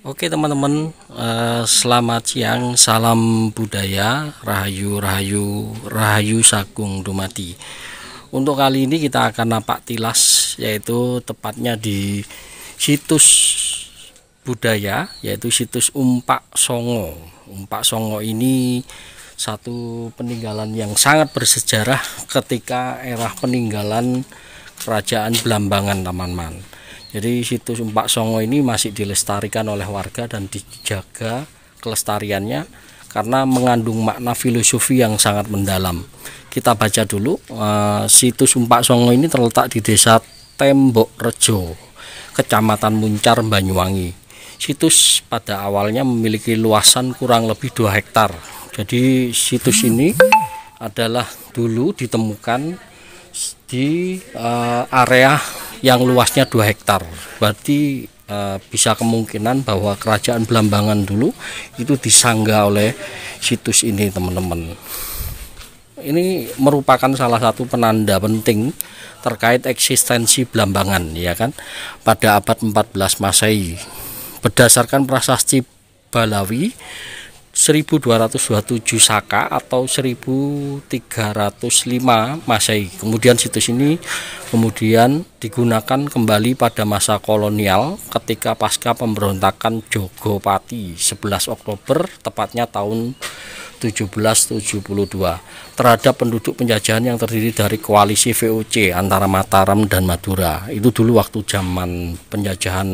Oke teman-teman, selamat siang, salam budaya, rahayu rahayu rahayu sagung dumadi. Untuk kali ini kita akan napak tilas, yaitu tepatnya di situs budaya, yaitu situs Umpak Songo. Umpak Songo ini satu peninggalan yang sangat bersejarah ketika era peninggalan Kerajaan Blambangan, teman-teman. Jadi situs Umpak Songo ini masih dilestarikan oleh warga dan dijaga kelestariannya karena mengandung makna filosofi yang sangat mendalam. Kita baca dulu. Situs Umpak Songo ini terletak di Desa Tembok Rejo, Kecamatan Muncar, Banyuwangi. Situs pada awalnya memiliki luasan kurang lebih 2 hektar. Jadi situs ini adalah dulu ditemukan di area yang luasnya 2 hektar. Berarti bisa kemungkinan bahwa Kerajaan Blambangan dulu itu disanggah oleh situs ini, teman-teman. Ini merupakan salah satu penanda penting terkait eksistensi Blambangan, ya kan, pada abad 14 Masehi. Berdasarkan prasasti Balawi 1227 Saka atau 1305 Masehi. Kemudian situs ini kemudian digunakan kembali pada masa kolonial ketika pasca pemberontakan Jogopati 11 Oktober tepatnya tahun 1772 terhadap penduduk penjajahan yang terdiri dari koalisi VOC antara Mataram dan Madura. Itu dulu waktu zaman penjajahan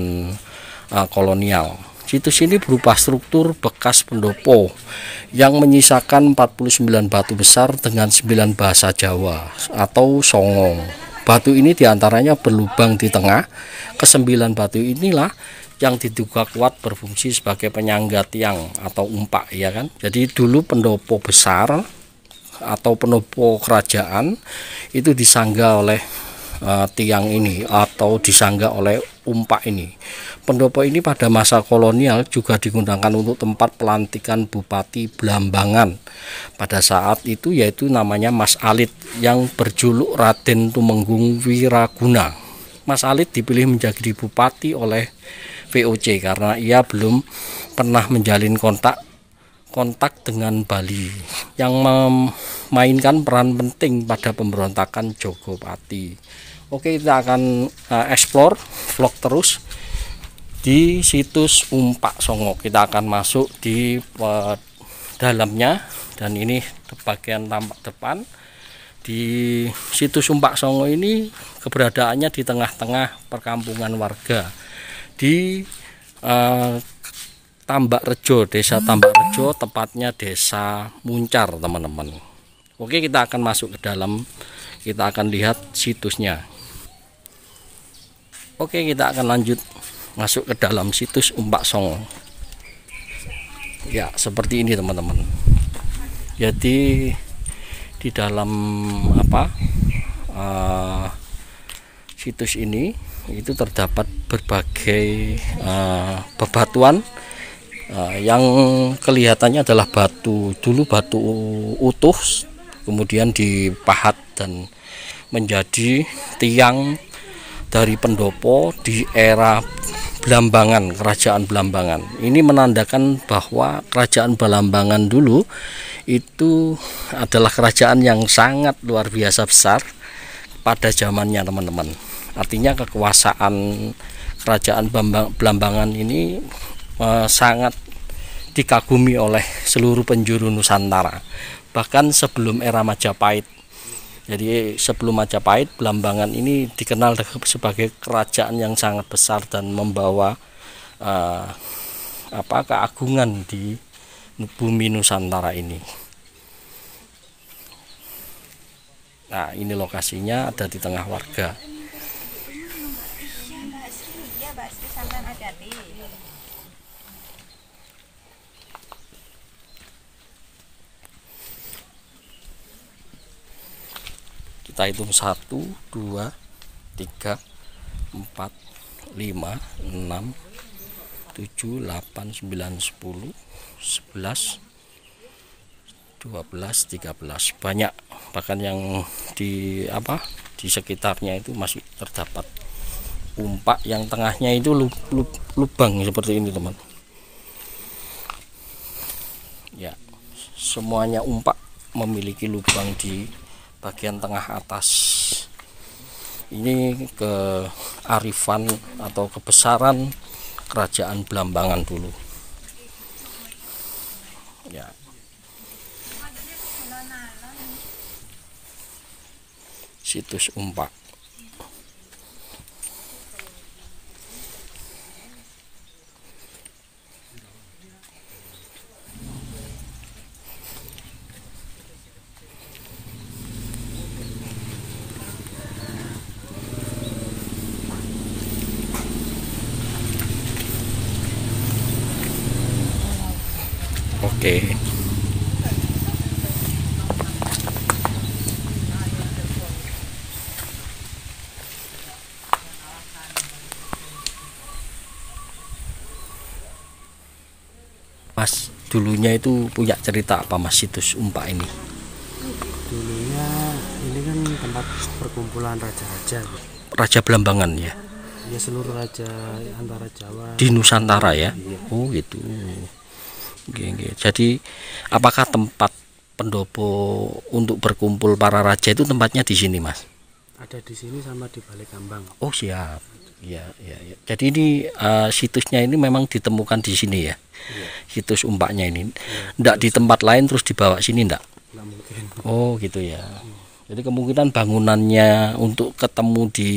kolonial. Situs ini berupa struktur bekas pendopo yang menyisakan 49 batu besar dengan 9 bahasa Jawa atau Songo. Batu ini diantaranya berlubang di tengah. Kesembilan batu inilah yang diduga kuat berfungsi sebagai penyangga tiang atau umpak, ya kan. Jadi dulu pendopo besar atau pendopo kerajaan itu disanggah oleh tiang ini atau disanggah oleh umpak ini. Pendopo ini pada masa kolonial juga digunakan untuk tempat pelantikan Bupati Blambangan pada saat itu, yaitu namanya Mas Alit yang berjuluk Raden Tumenggung Wiraguna. Mas Alit dipilih menjadi bupati oleh VOC karena ia belum pernah menjalin kontak dengan Bali yang memainkan peran penting pada pemberontakan Jogopati. Oke, kita akan explore vlog terus di situs Umpak Songo. Kita akan masuk di dalamnya, dan ini bagian tampak depan. Di situs Umpak Songo ini keberadaannya di tengah-tengah perkampungan warga di Tambak Rejo, Desa Tambak Rejo, tepatnya Desa Muncar, teman-teman. Oke, kita akan masuk ke dalam, kita akan lihat situsnya. Oke, kita akan lanjut masuk ke dalam situs Umpak Songo. Ya, seperti ini, teman-teman. Jadi di dalam situs ini itu terdapat berbagai bebatuan yang kelihatannya adalah batu utuh, kemudian dipahat dan menjadi tiang dari pendopo di era Blambangan, Kerajaan Blambangan. Ini menandakan bahwa Kerajaan Blambangan dulu itu adalah kerajaan yang sangat luar biasa besar pada zamannya, teman-teman. Artinya kekuasaan kerajaan Blambangan ini sangat dikagumi oleh seluruh penjuru Nusantara, bahkan sebelum era Majapahit. Jadi sebelum Majapahit, Blambangan ini dikenal sebagai kerajaan yang sangat besar dan membawa keagungan di bumi Nusantara ini. Nah, ini lokasinya ada di tengah warga. Kita hitung 1, 2, 3, 4, 5, 6, 7, 8, 9, 10, 11, 12, 13. Banyak, bahkan yang di sekitarnya itu masih terdapat umpak yang tengahnya itu lubang seperti ini, teman. Ya, semuanya umpak memiliki lubang di bagian tengah atas. Ini kearifan atau kebesaran kerajaan Blambangan dulu. Ya. Situs umpak. Oke. Mas, dulunya itu punya cerita apa, Mas, situs umpak ini? Dulunya ini kan tempat perkumpulan raja-raja. Raja Blambangan ya? Ya, seluruh raja antara Jawa Di Nusantara ya? Iya. Oh gitu. Oke. Jadi apakah tempat pendopo untuk berkumpul para raja itu tempatnya di sini, Mas? Ada di sini sama di Balai Kambang. Oh siap. Ya. Jadi ini situsnya ini memang ditemukan di sini ya? Iya. Situs umpaknya ini. Iya. Nggak di tempat lain terus dibawa sini nggak? Nggak mungkin. Oh gitu ya. Jadi kemungkinan bangunannya untuk ketemu di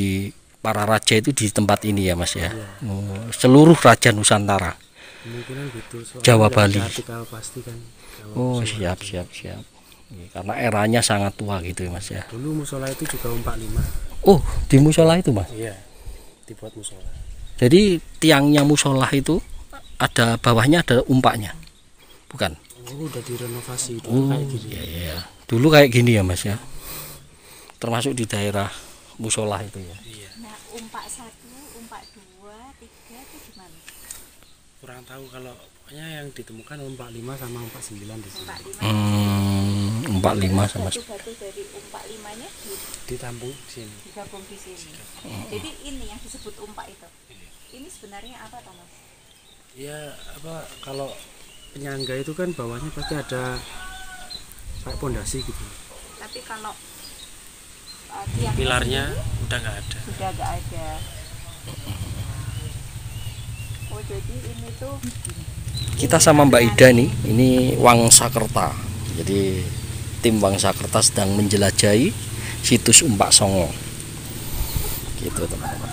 para raja itu di tempat ini ya, Mas ya? Iya. Oh, seluruh raja Nusantara. Kemungkinan gitu. Soalnya Jawa nggak Bali. ada artikel pasti kan. Oh siap. Karena eranya sangat tua gitu ya, Mas ya. Dulu musola itu juga umpak 5. Oh, di musola itu, Mas? Iya, dibuat musola. Jadi tiangnya musola itu ada bawahnya ada umpaknya, bukan? Oh, udah direnovasi dulu kayak gini. Iya. Dulu kayak gini ya, Mas ya. Termasuk di daerah musola itu ya. Iya. Nah, umpak 1, umpak 2, 3 itu gimana? Kurang tahu, kalau pokoknya yang ditemukan umpak 5 sama umpak 9 di sini. Umpak 5. Umpak 5 sama Batu-batu dari umpak 5-nya Ditampung sini. digabung di sini. Jadi ini yang disebut umpak itu. Ini sebenarnya apa, Mas? Ya, kalau penyangga itu kan bawahnya pasti ada kayak pondasi gitu. Tapi kalau tiang Pilarnya udah nggak ada. sudah nggak ada. Oh, jadi ini tuh kita sama Mbak Ida nih, ini Wangsakerta. Jadi tim Wangsakerta sedang menjelajahi situs Umpak Songo. Gitu, teman-teman.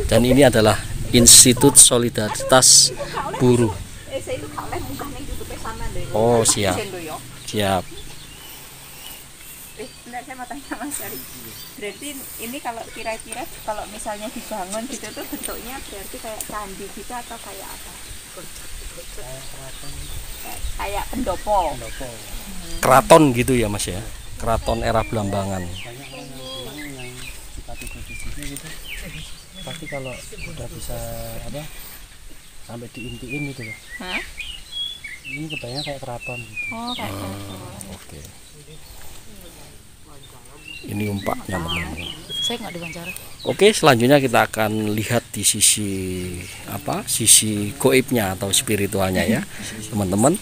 Dan ini adalah Institut Solidaritas Buruh. saya itu kalau bukan yang YouTube sana deh. Oh, siap. Siap. Bentar, saya mau tanya Mas Ari. Berarti ini kalau kira-kira kalau misalnya dibangun gitu tuh bentuknya berarti kayak candi gitu atau kayak apa? Kayak pendopo. Keraton gitu ya, Mas ya. Keraton era Blambangan. Banyak orang yang tiba-tiba di sini gitu. Pasti kalau udah bisa sampai diintiin gitu loh. Hah? Ini kebayang kayak keraton gitu. Oh, kayak pendopo. Oke. Ini umpaknya, teman-teman. Saya nggak diwawancara. Oke, selanjutnya kita akan lihat di sisi sisi goibnya atau spiritualnya ya, teman-teman.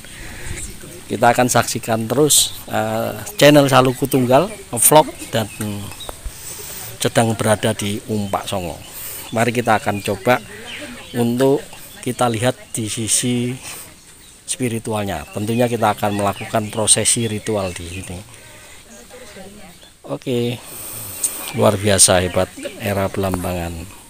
Kita akan saksikan terus channel Saluku Tunggal vlog dan sedang berada di Umpak Songo. Mari kita akan coba untuk kita lihat di sisi spiritualnya. Tentunya kita akan melakukan prosesi ritual di sini. Oke, luar biasa hebat era Belambangan.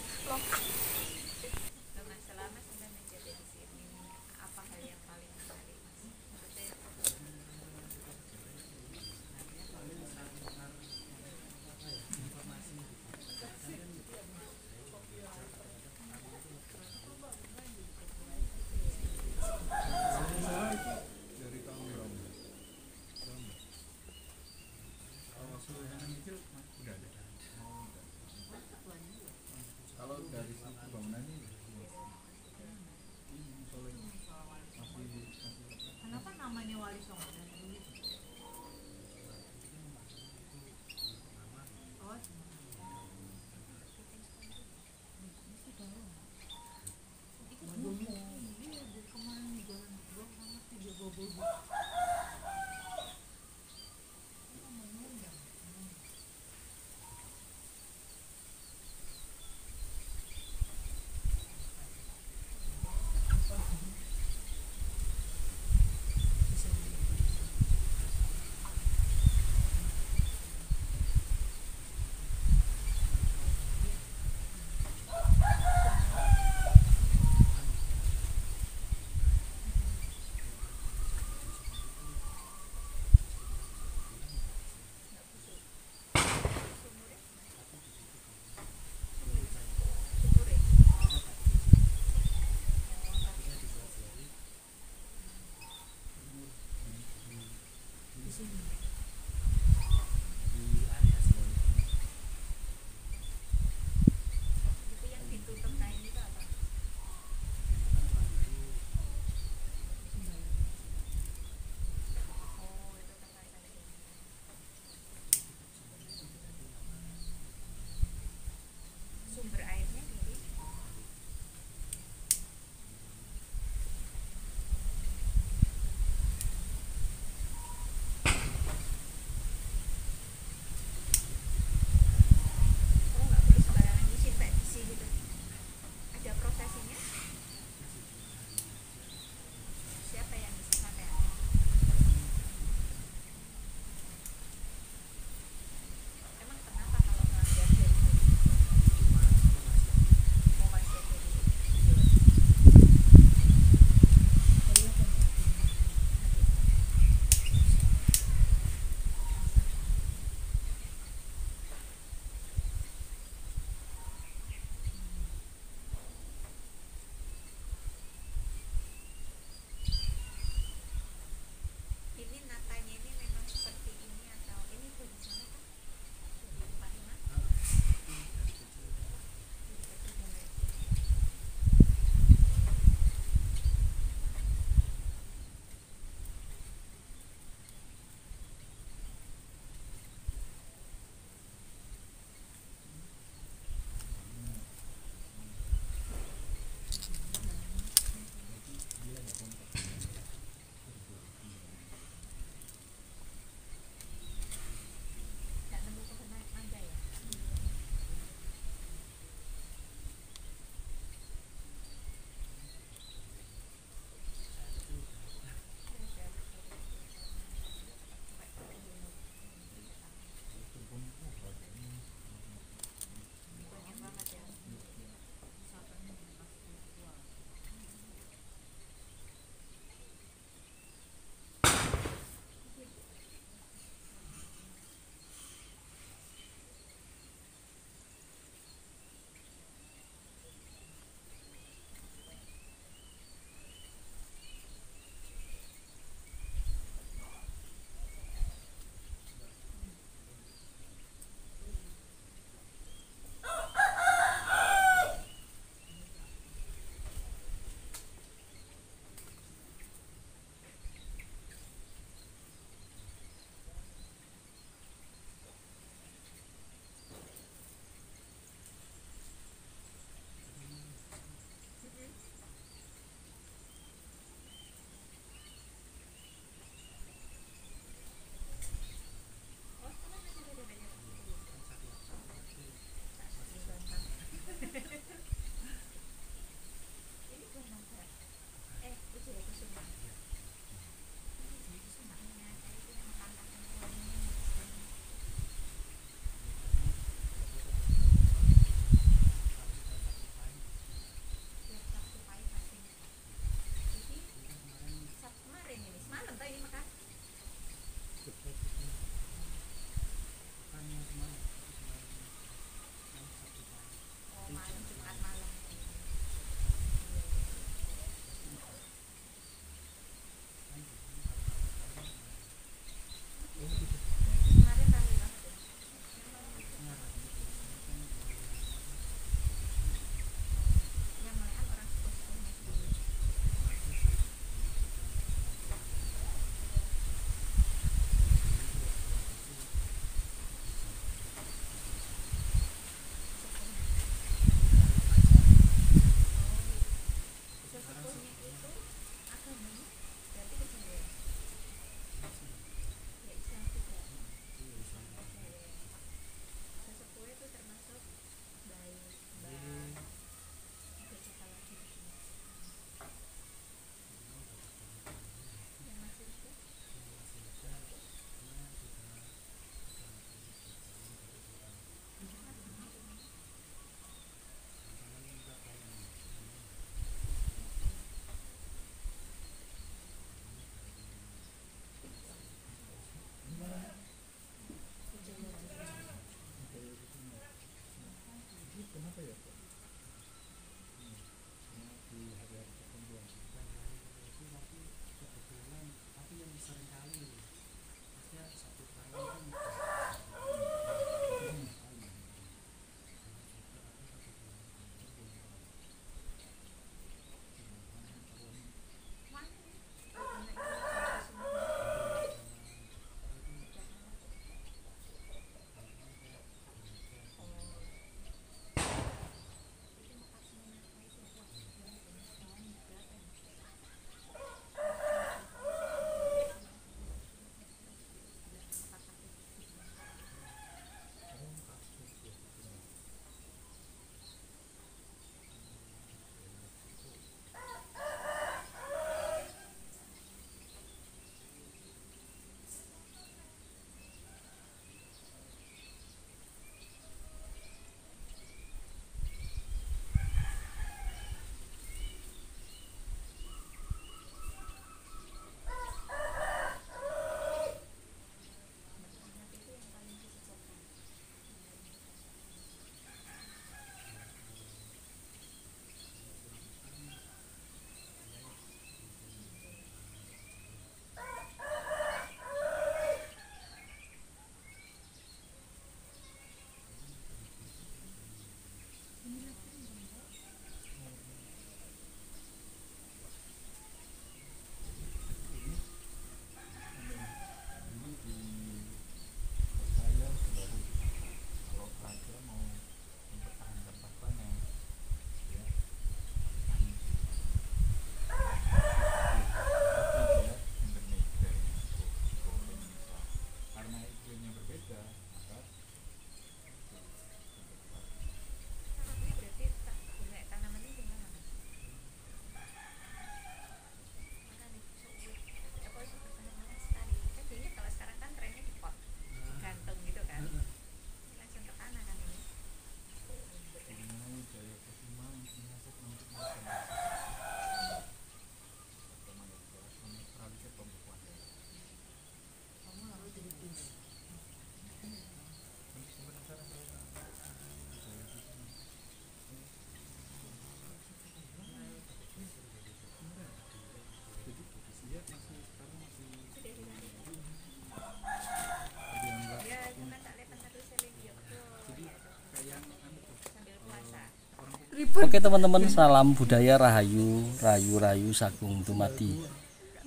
Oke teman-teman, salam budaya Rahayu, Rayu Sagung Dumadi.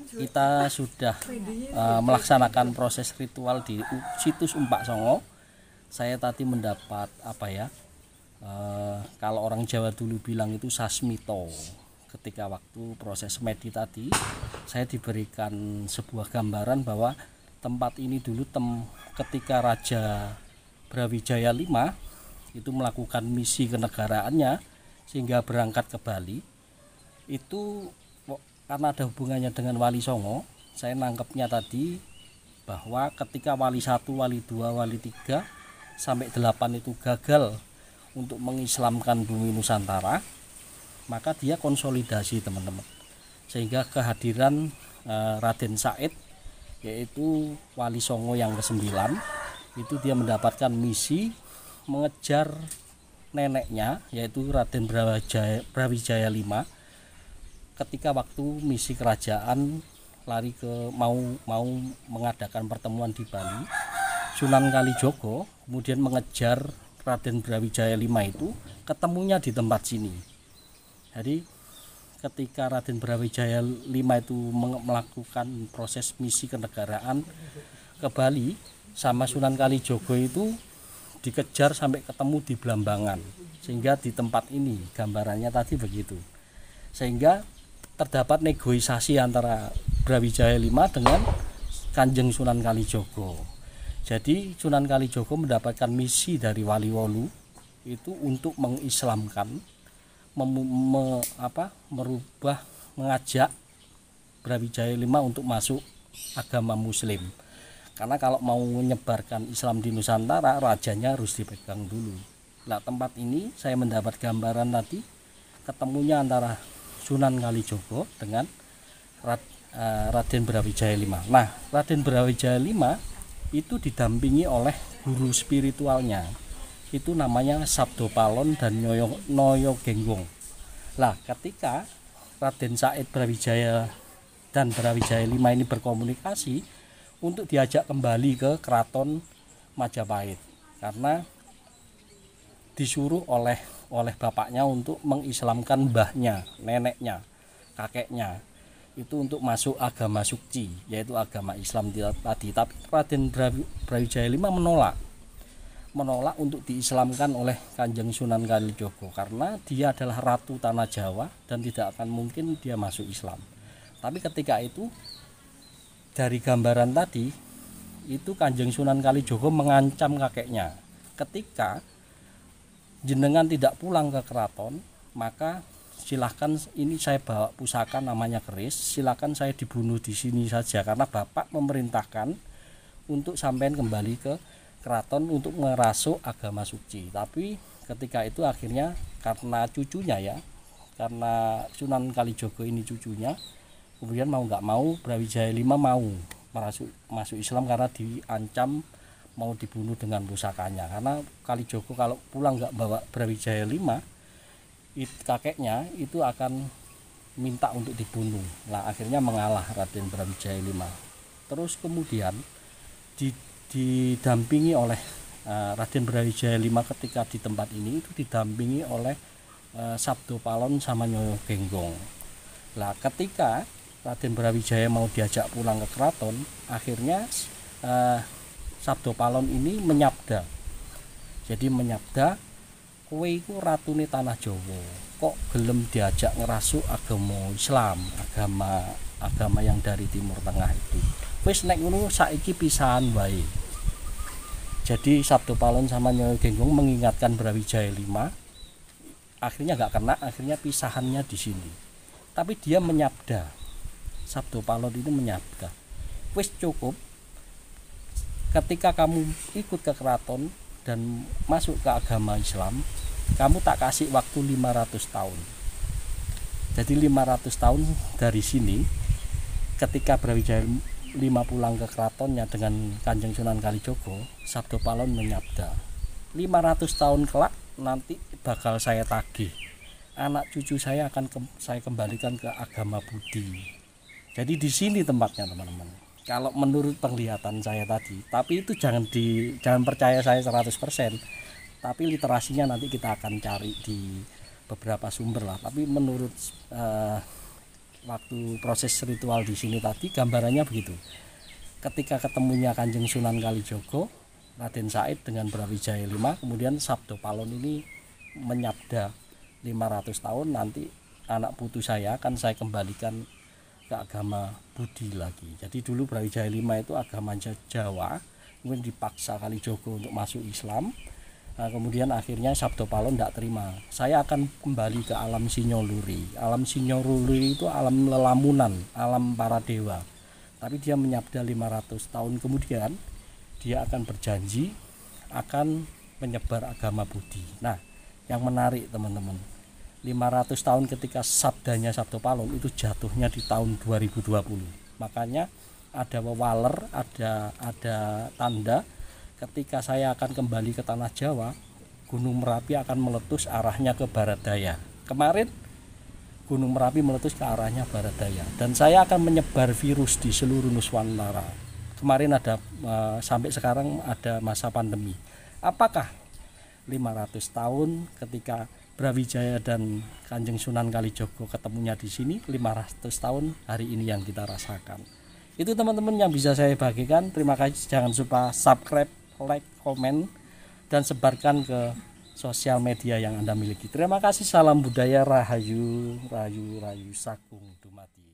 Kita sudah melaksanakan proses ritual di situs Umpak Songo. Saya tadi mendapat kalau orang Jawa dulu bilang itu sasmito. Ketika waktu proses medi tadi, saya diberikan sebuah gambaran bahwa tempat ini dulu ketika Raja Brawijaya V itu melakukan misi kenegaraannya sehingga berangkat ke Bali. Itu karena ada hubungannya dengan Wali Songo, saya nangkepnya tadi bahwa ketika Wali 1, Wali 2, Wali 3 sampai 8 itu gagal untuk mengislamkan bumi Nusantara, maka dia konsolidasi teman-teman, sehingga kehadiran Raden Said, yaitu Wali Songo yang ke-9, itu dia mendapatkan misi mengejar neneknya, yaitu Raden Brawijaya V, ketika waktu misi kerajaan lari ke mau mengadakan pertemuan di Bali. Sunan Kalijogo kemudian mengejar Raden Brawijaya V itu, ketemunya di tempat sini. Jadi ketika Raden Brawijaya V itu melakukan proses misi kenegaraan ke Bali, sama Sunan Kalijogo itu dikejar sampai ketemu di Blambangan, sehingga di tempat ini gambarannya tadi begitu, sehingga terdapat negosiasi antara Brawijaya V dengan Kanjeng Sunan Kalijogo. Jadi Sunan Kalijogo mendapatkan misi dari Wali Wolu itu untuk mengislamkan, mengajak Brawijaya V untuk masuk agama Muslim. Karena kalau mau menyebarkan Islam di Nusantara, rajanya harus dipegang dulu. Nah, tempat ini saya mendapat gambaran tadi ketemunya antara Sunan Kalijogo dengan Raden Brawijaya V. Nah, Raden Brawijaya V itu didampingi oleh guru spiritualnya, itu namanya Sabdo Palon dan Noyo Genggong. Nah, ketika Raden Said Brawijaya dan Brawijaya V ini berkomunikasi untuk diajak kembali ke Keraton Majapahit, karena disuruh oleh bapaknya untuk mengislamkan mbahnya, neneknya, kakeknya, itu untuk masuk agama Sukci, yaitu agama Islam tadi. Tapi Raden Brawijaya V menolak untuk diislamkan oleh Kanjeng Sunan Kalijogo, karena dia adalah ratu tanah Jawa dan tidak akan mungkin dia masuk Islam. Tapi ketika itu, dari gambaran tadi itu Kanjeng Sunan Kalijogo mengancam kakeknya, ketika jenengan tidak pulang ke keraton, maka silahkan, ini saya bawa pusaka namanya keris, silahkan saya dibunuh di sini saja, karena bapak memerintahkan untuk sampean kembali ke keraton untuk merasuk agama Sukci. Tapi ketika itu akhirnya karena cucunya karena Sunan Kalijogo ini cucunya, kemudian mau nggak mau Brawijaya V mau masuk Islam karena diancam mau dibunuh dengan pusakanya. Karena Kalijogo kalau pulang nggak bawa Brawijaya V, kakeknya itu akan minta untuk dibunuh. Nah, akhirnya mengalah Raden Brawijaya V. Terus kemudian didampingi oleh Raden Brawijaya V ketika di tempat ini itu didampingi oleh Sabdo Palon sama Nyoyo Genggong. Nah, ketika Raden Brawijaya mau diajak pulang ke keraton, akhirnya Sabdo Palon ini menyabda. Jadi menyabda, kowe iku ratune tanah Jawa, kok gelem diajak ngerasuk agama Islam, agama yang dari Timur Tengah itu. Wis nek ngono saiki pisahan wae. Jadi Sabdo Palon sama Nyoyo Genggong mengingatkan Brawijaya V, akhirnya nggak kena, akhirnya pisahannya di sini. Tapi dia menyabda, Sabdo Palon itu menyabda, wis cukup, ketika kamu ikut ke keraton dan masuk ke agama Islam, kamu tak kasih waktu 500 tahun. Jadi 500 tahun dari sini, ketika Brawijaya V pulang ke keratonnya dengan Kanjeng Sunan Kalijogo, Sabdo Palon menyabda, 500 tahun kelak nanti bakal saya tagih, anak cucu saya akan saya kembalikan ke agama Budi. Jadi di sini tempatnya teman-teman. Kalau menurut penglihatan saya tadi, tapi itu jangan percaya saya 100%. Tapi literasinya nanti kita akan cari di beberapa sumber lah, tapi menurut waktu proses ritual di sini tadi gambarannya begitu. Ketika ketemunya Kanjeng Sunan Kalijogo, Raden Said dengan Brawijaya V, kemudian Sabdo Palon ini menyabda 500 tahun nanti anak putu saya akan saya kembalikan ke agama Budi lagi. Jadi dulu Brawijaya V itu agama Jawa, kemudian dipaksa Kalijogo untuk masuk Islam. Nah, kemudian akhirnya Sabdo Palon tidak terima. Saya akan kembali ke alam Sinyoluri. Alam Sinyoluri itu alam lelamunan, alam para dewa. Tapi dia menyabda 500 tahun kemudian dia akan berjanji akan menyebar agama Budi. Nah, yang menarik teman-teman, 500 tahun ketika sabdanya Sabdo Palon itu jatuhnya di tahun 2020. Makanya ada wewaler, ada tanda ketika saya akan kembali ke tanah Jawa, Gunung Merapi akan meletus arahnya ke barat daya. Kemarin Gunung Merapi meletus ke arahnya barat daya, dan saya akan menyebar virus di seluruh Nusantara. Kemarin ada sampai sekarang ada masa pandemi. Apakah 500 tahun ketika Brawijaya dan Kanjeng Sunan Kalijogo ketemunya di sini, 500 tahun hari ini yang kita rasakan. Itu teman-teman yang bisa saya bagikan. Terima kasih. Jangan lupa subscribe, like, komen, dan sebarkan ke sosial media yang Anda miliki. Terima kasih. Salam budaya, rahayu, rayu, rayu, sakung, dumadi.